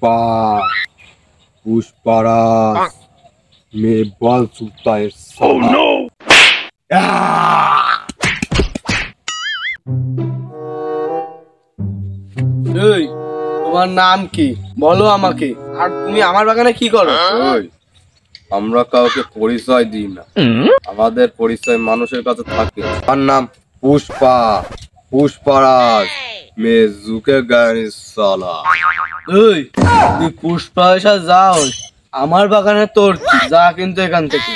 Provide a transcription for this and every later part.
पुष्पा पुष्पराज मैं बाल चुलता है साला। এই তোমার নাম কি বলো আমাকে, আর তুমি আমার বাগানে কি করো? আমরা কাউকে পরিচয় দিই না, আমাদের পরিচয় মানুষের কাছে থাকে। আমার নাম পুষ্পা পুষ্পরাজ মে ঝুঁকে গয়া সালা। এই তুই পুষ্পা এসা যাও আমার বাগানে, তোর যা কিন্তু এখান থেকে।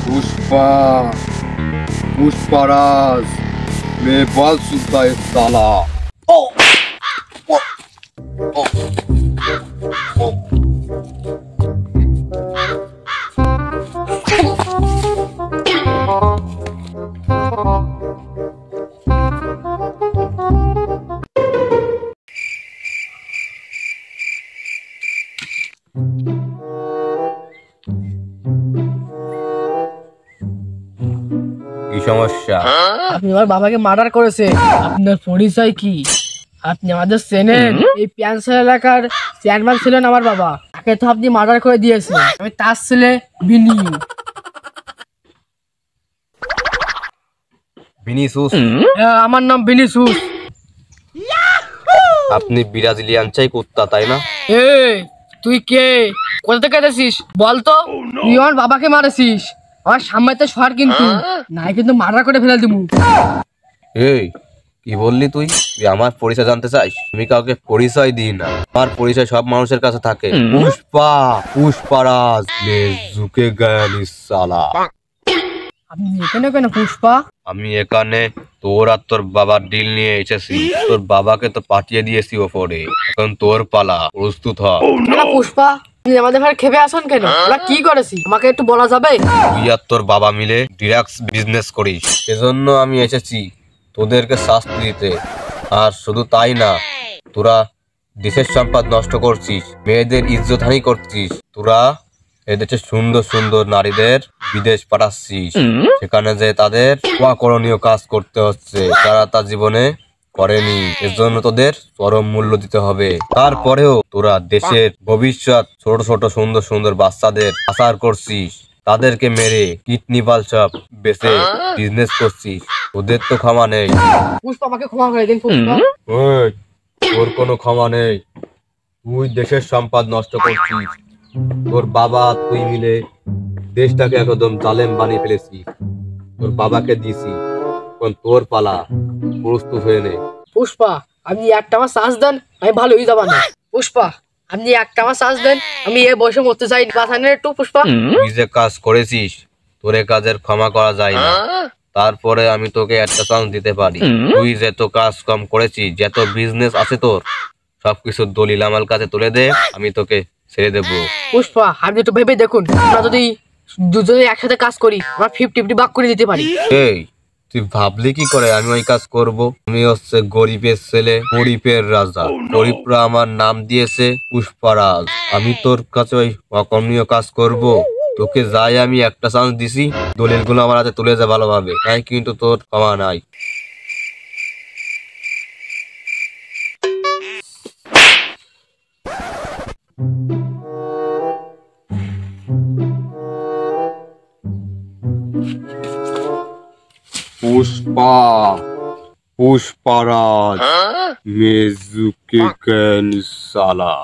पुष्पा पुष्पराज मैं बाल चुलता है साला। কি সমস্যা? আপনি আমার বাবাকে মার্ডার করেছে, আপনার পরিচয় কি? আপনি আমাদের চেনেন? এই প্যান্সার এলাকার চেয়ারম্যান ছিলেন আমার বাবা, তাকে তো আপনি মার্ডার করে দিয়েছেন। আমি তার ছেলে বিনি। ভিনিসিয়াস? আমার নাম ভিনিসিয়াস। আপনি ব্রাজিলিয়ান চাই কুত্তা তাই না? তুই কে, কোথা থেকে এসেছিস বল তো? তুই আমার বাবাকে মারেছিস, আমার সামনে তো সর, কিন্তু নাই কিন্তু মার্ডার করে ফেলে দিব। এই কি বললি তুই? তুই আমার পরিচয় জানতে চাইস? আমি কাউকে পরিচয় দিই না, আমার পরিচয় সব মানুষের কাছে থাকে। পুষ্পা পুষ্পরাজ মে ঝুঁকে গয়া সালা। আপনি এখানে কেন পুষ্পা? আমি এখানে তোর আর তোর বাবার ডিল নিয়ে এসেছি। তোর বাবাকে তো পাঠিয়ে দিয়েছি ওপরে, এখন তোর পালা, প্রস্তুত হ। পুষ্পা আপনি আমাদের ভাই খেপে আসুন কেন? আমরা কি করেছি আমাকে একটু বলা যাবে? তুই আর তোর বাবা মিলে ড্রাগস বিজনেস করিস, সেজন্য আমি এসেছি তোদেরকে শাস্তি দিতে। আর শুধু তাই না, তোরা দেশের সম্পদ নষ্ট করছিস, মেয়েদের ইজ্জতহানি করছিস, তোরা এদেশে সুন্দর সুন্দর নারীদের বিদেশ পাঠাচ্ছিস, সেখানে যে তাদের অকরণীয় কাজ করতে হচ্ছে, তারা তা জীবনে করেনি। এর জন্য তোদের চরম মূল্য দিতে হবে। তারপরেও তোরা দেশের ভবিষ্যৎ ছোট ছোট সুন্দর সুন্দর বাচ্চাদের পাচার করছিস, তাদেরকে মেরে কিডনি পালসাপ বেচে বিজনেস করছিস। তোদের তো ক্ষমা নেই। পুষ্পা আমাকে ক্ষমা করে দিন পুষ্পা। তোর কোনো ক্ষমা নেই, তুই দেশের সম্পদ নষ্ট করছিস। তোর বাবা তুই মিলে দেশটাকে একদম জালেম বানিয়ে ফেলেছিস। তোর বাবাকে দিছি, এখন তোর পালা, প্রস্তুত হয়ে নে। পুষ্পা আপনি একটা আমার শ্বাস দেন, আমি ভালো হয়ে যাবো না। পুষ্পা আপনি একটা আমার শ্বাস দেন, আমি এ বয়সে মরতে চাই বাঁচানো একটু। পুষ্পা তুই যে কাজ করেছিস, তোর এ কাজের ক্ষমা করা যায় না। তারপরে আমি তোকে একটা চান্স দিতে পারি। তুই যত কাজ কম করেছিস, যত বিজনেস আছে তোর, সবকিছু দলিল আমার কাছে তুলে দে, আমি তোকে ছেড়ে দেবো। পুষ্পা আপনি একটু ভেবে দেখুন, আমরা যদি দুজনে একসাথে কাজ করি, আমরা 50-50 ভাগ করে দিতে পারি। এই তুই ভাবলি কি করে আমি ওই কাজ করব? আমি হচ্ছে গরিবের ছেলে, গরিবের রাজা। গরিবরা আমার নাম দিয়েছে পুষ্পরাজ। আমি তোর কাছে ওই অকর্মীয় কাজ করব? তোকে যাই আমি একটা চান্স দিছি, দলিলগুলো আমার হাতে তুলে যা ভালোভাবে, তাই কিন্তু তোর ক্ষমা নাই। पुष्पा पुष्पराज मैं झुके गया साला।